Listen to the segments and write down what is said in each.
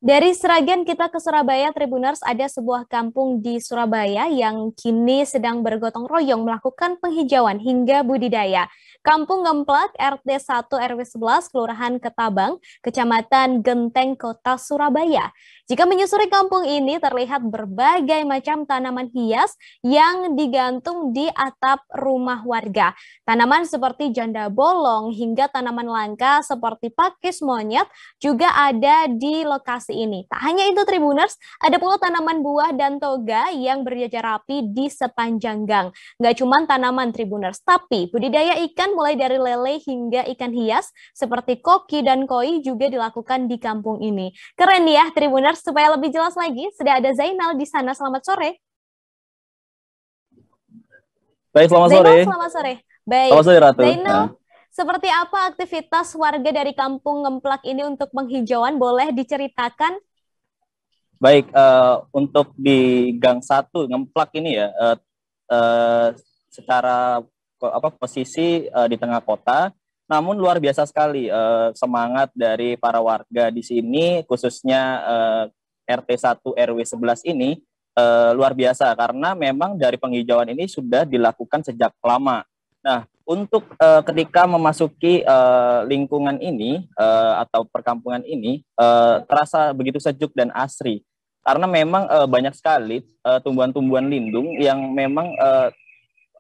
Dari Sragen kita ke Surabaya, Tribuners, ada sebuah kampung di Surabaya yang kini sedang bergotong royong melakukan penghijauan hingga budidaya. Kampung Ngemplak, RT 1 RW 11, Kelurahan Ketabang, Kecamatan Genteng, Kota Surabaya. Jika menyusuri kampung ini terlihat berbagai macam tanaman hias yang digantung di atap rumah warga. Tanaman seperti janda bolong hingga tanaman langka seperti pakis monyet juga ada di lokasi ini. Tak hanya itu Tribuners, ada pula tanaman buah dan toga yang berjajar rapi di sepanjang gang. Nggak cuma tanaman Tribuners, tapi budidaya ikan mulai dari lele hingga ikan hias seperti koki dan koi juga dilakukan di kampung ini. Keren ya Tribuners, supaya lebih jelas lagi, sudah ada Zainal di sana. Selamat sore. Baik, selamat Zainal, sore. selamat sore. Baik, Selamat sore, Ratu. Zainal, seperti apa aktivitas warga dari Kampung Ngemplak ini untuk penghijauan? Boleh diceritakan? Baik, untuk di Gang 1 Ngemplak ini ya, eh, secara posisi di tengah kota, namun luar biasa sekali semangat dari para warga di sini, khususnya RT 1 RW 11 ini luar biasa karena memang dari penghijauan ini sudah dilakukan sejak lama. Nah, untuk ketika memasuki lingkungan ini atau perkampungan ini terasa begitu sejuk dan asri karena memang banyak sekali tumbuhan-tumbuhan lindung yang memang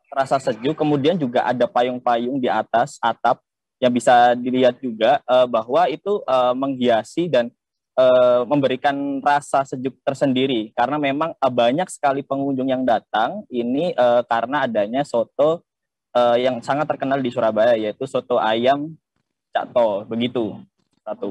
terasa sejuk. Kemudian juga ada payung-payung di atas atap yang bisa dilihat juga bahwa itu menghiasi dan memberikan rasa sejuk tersendiri karena memang banyak sekali pengunjung yang datang ini karena adanya soto yang sangat terkenal di Surabaya, yaitu soto ayam Cak To, begitu satu.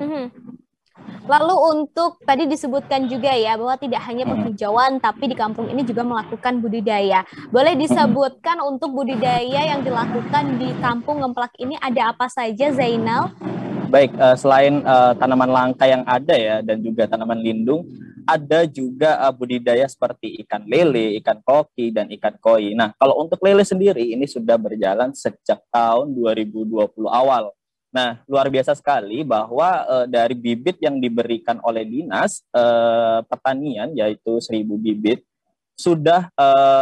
Lalu untuk tadi disebutkan juga ya bahwa tidak hanya penghijauan tapi di kampung ini juga melakukan budidaya. Boleh disebutkan untuk budidaya yang dilakukan di Kampung Ngemplak ini ada apa saja, Zainal? Baik, selain tanaman langka yang ada ya dan juga tanaman lindung, ada juga budidaya seperti ikan lele, ikan koki, dan ikan koi. Nah, kalau untuk lele sendiri ini sudah berjalan sejak tahun 2020 awal. Nah, luar biasa sekali bahwa dari bibit yang diberikan oleh Dinas Pertanian, yaitu 1.000 bibit, sudah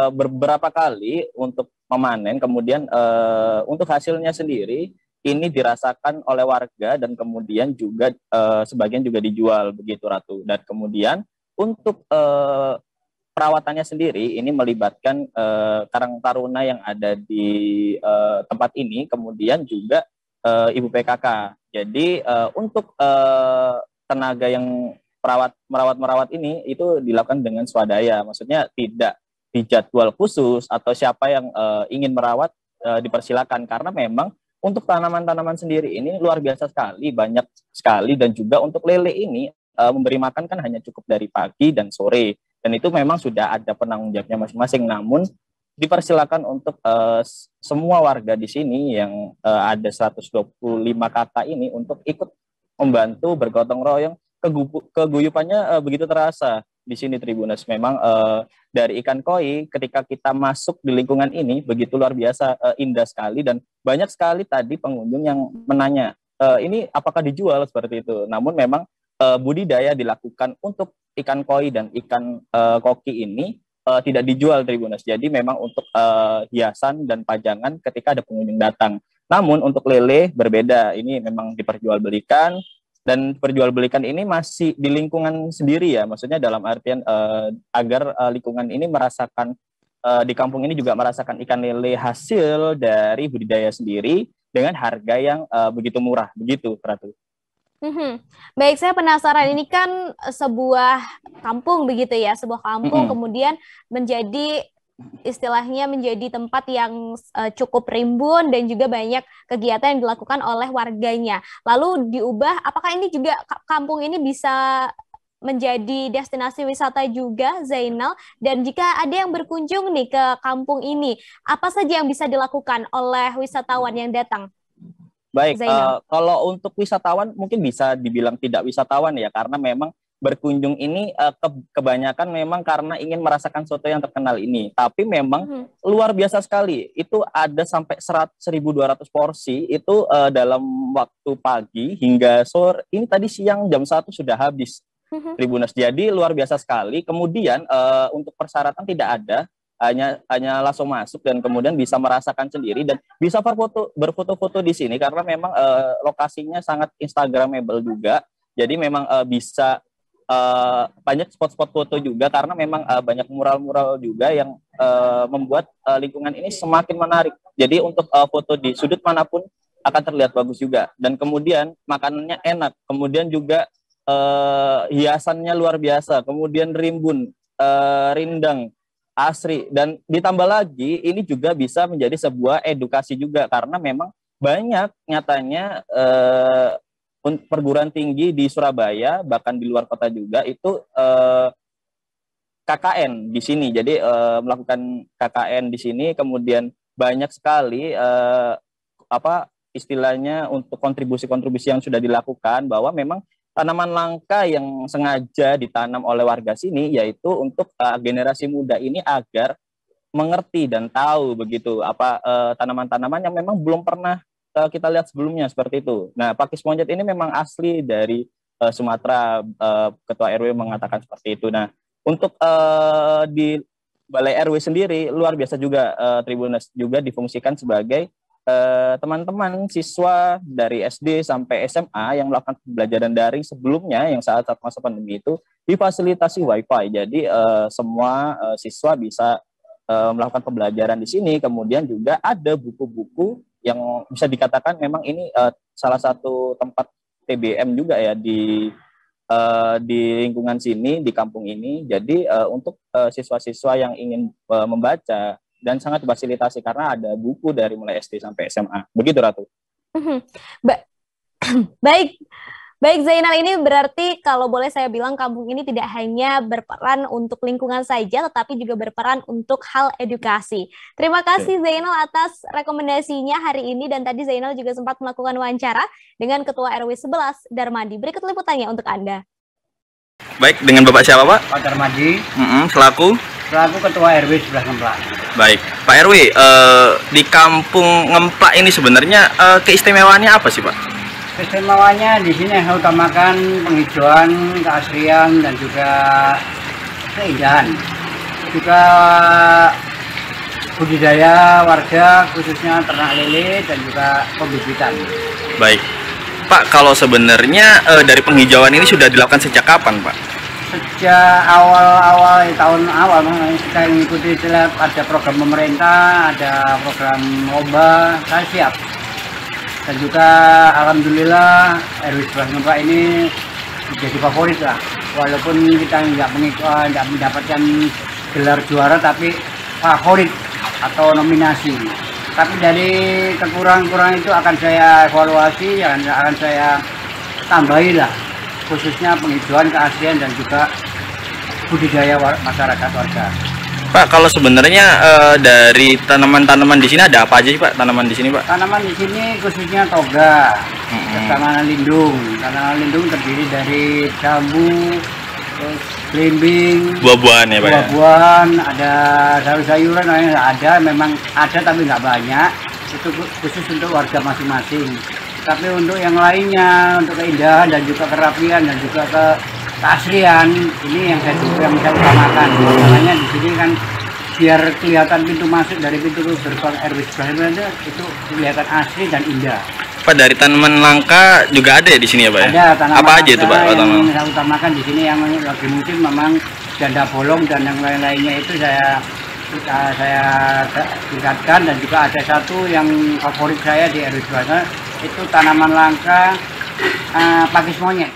beberapa kali untuk memanen, kemudian untuk hasilnya sendiri, ini dirasakan oleh warga dan kemudian juga sebagian juga dijual begitu Ratu. Dan kemudian untuk perawatannya sendiri ini melibatkan Karang Taruna yang ada di tempat ini, kemudian juga Ibu PKK. Jadi untuk tenaga yang merawat ini itu dilakukan dengan swadaya, maksudnya tidak dijadwal khusus atau siapa yang ingin merawat dipersilakan karena memang untuk tanaman-tanaman sendiri ini luar biasa sekali, banyak sekali, dan juga untuk lele ini memberi makan kan hanya cukup dari pagi dan sore, dan itu memang sudah ada penanggung jawabnya masing-masing. Namun dipersilakan untuk semua warga di sini yang ada 125 kakak ini untuk ikut membantu bergotong royong. Keguyupannya begitu terasa di sini Tribuners. Memang dari ikan koi ketika kita masuk di lingkungan ini begitu luar biasa indah sekali, dan banyak sekali tadi pengunjung yang menanya ini apakah dijual seperti itu. Namun memang budidaya dilakukan untuk ikan koi dan ikan koki ini tidak dijual Tribuners. Jadi memang untuk hiasan dan pajangan ketika ada pengunjung datang. Namun untuk lele berbeda, ini memang diperjualbelikan, dan perjualbelikan ini masih di lingkungan sendiri ya, maksudnya dalam artian agar lingkungan ini merasakan di kampung ini juga merasakan ikan lele hasil dari budidaya sendiri dengan harga yang begitu murah, begitu Ratu. Baik, saya penasaran, ini kan sebuah kampung begitu ya, sebuah kampung kemudian menjadi istilahnya menjadi tempat yang cukup rimbun dan juga banyak kegiatan yang dilakukan oleh warganya. Lalu diubah, apakah ini juga kampung ini bisa menjadi destinasi wisata juga, Zainal? Dan jika ada yang berkunjung nih ke kampung ini, apa saja yang bisa dilakukan oleh wisatawan yang datang? Baik, Zainal. kalau untuk wisatawan mungkin bisa dibilang tidak wisatawan ya, karena memang berkunjung ini kebanyakan memang karena ingin merasakan soto yang terkenal ini. Tapi memang luar biasa sekali, itu ada sampai 1.200 porsi, itu dalam waktu pagi hingga sore, ini tadi siang jam 1 sudah habis. Tribuners. Jadi luar biasa sekali. Kemudian untuk persyaratan tidak ada, hanya langsung masuk dan kemudian bisa merasakan sendiri dan bisa berfoto-foto di sini karena memang lokasinya sangat instagramable juga. Jadi memang bisa banyak spot-spot foto juga karena memang banyak mural-mural juga yang membuat lingkungan ini semakin menarik. Jadi untuk foto di sudut manapun akan terlihat bagus juga. Dan kemudian makanannya enak. Kemudian juga hiasannya luar biasa, kemudian rimbun, rindang, asri, dan ditambah lagi ini juga bisa menjadi sebuah edukasi juga karena memang banyak nyatanya perguruan tinggi di Surabaya bahkan di luar kota juga itu KKN di sini. Jadi melakukan KKN di sini, kemudian banyak sekali istilahnya untuk kontribusi-kontribusi yang sudah dilakukan bahwa memang tanaman langka yang sengaja ditanam oleh warga sini yaitu untuk generasi muda ini agar mengerti dan tahu begitu tanaman-tanaman yang memang belum pernah kita lihat sebelumnya seperti itu. Nah, pakis monyet ini memang asli dari Sumatera. Ketua RW mengatakan seperti itu. Nah, untuk di Balai RW sendiri luar biasa juga Tribuners juga difungsikan sebagai teman-teman siswa dari SD sampai SMA yang melakukan pembelajaran daring sebelumnya yang saat masa pandemi itu difasilitasi WiFi. Jadi semua siswa bisa melakukan pembelajaran di sini. Kemudian juga ada buku-buku yang bisa dikatakan memang ini salah satu tempat TBM juga ya di lingkungan sini, di kampung ini. Jadi untuk siswa-siswa yang ingin membaca dan sangat difasilitasi karena ada buku dari mulai SD sampai SMA. Begitu, Ratu. Baik. Baik Zainal, ini berarti kalau boleh saya bilang kampung ini tidak hanya berperan untuk lingkungan saja, tetapi juga berperan untuk hal edukasi. Terima kasih Zainal atas rekomendasinya hari ini, dan tadi Zainal juga sempat melakukan wawancara dengan Ketua RW 11 Darmadi. Berikut liputannya untuk Anda. Baik, dengan Bapak siapa Pak? Pak Darmadi. Selaku Ketua RW 11 Ngemplak. Baik, Pak RW, di kampung Ngemplak ini sebenarnya keistimewaannya apa sih Pak? Keistimewanya di sini saya utamakan penghijauan, keasrian, dan juga keindahan. Juga budidaya warga, khususnya ternak lele dan juga pembibitan. Baik, Pak, kalau sebenarnya dari penghijauan ini sudah dilakukan sejak kapan, Pak? Sejak awal tahun awal kita mengikuti ada program pemerintah, ada program lomba, saya siap. Dan juga alhamdulillah RW 11 Ngemplak ini menjadi favorit lah, walaupun kita nggak mendapatkan gelar juara tapi favorit atau nominasi. Tapi dari kekurangan-kekurangan itu akan saya evaluasi, akan saya tambahi lah, khususnya penghijauan, keasrian, dan juga budidaya masyarakat warga. Pak, kalau sebenarnya dari tanaman-tanaman di sini ada apa aja sih Pak? Tanaman di sini Pak? Tanaman di sini khususnya toga, tanaman lindung. Tanaman lindung terdiri dari jambu, terus belimbing, buah-buahan ya Pak? Buah-buahan, ada sayur-sayuran, memang ada tapi nggak banyak. Itu khusus untuk warga masing-masing. Tapi untuk yang lainnya, untuk keindahan dan juga kerapian dan juga keasrian, ini yang saya utamakan. Makanya di sini kan biar kelihatan pintu masuk dari pintu gerbang RW 11 itu kelihatan asri dan indah. Pak, dari tanaman langka juga ada ya di sini ya Pak? Ada tanaman apa aja itu Pak? Yang saya utamakan di sini yang lagi musim memang janda bolong dan yang lain-lainnya itu saya tingkatkan, dan juga ada satu yang favorit saya di RW 11 itu tanaman langka pakis monyet.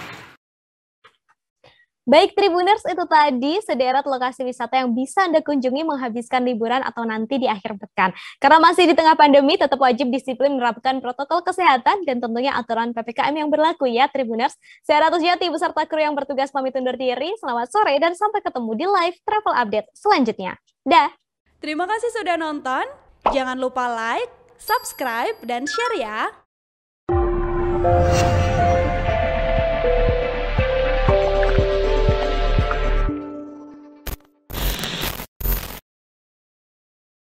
Baik Tribuners, itu tadi sederet lokasi wisata yang bisa Anda kunjungi menghabiskan liburan atau nanti di akhir pekan. Karena masih di tengah pandemi, tetap wajib disiplin menerapkan protokol kesehatan dan tentunya aturan PPKM yang berlaku ya Tribuners. Saya Ratu Jati beserta kru yang bertugas pamit undur diri. Selamat sore dan sampai ketemu di live travel update selanjutnya. Dah. Terima kasih sudah nonton. Jangan lupa like, subscribe, dan share ya.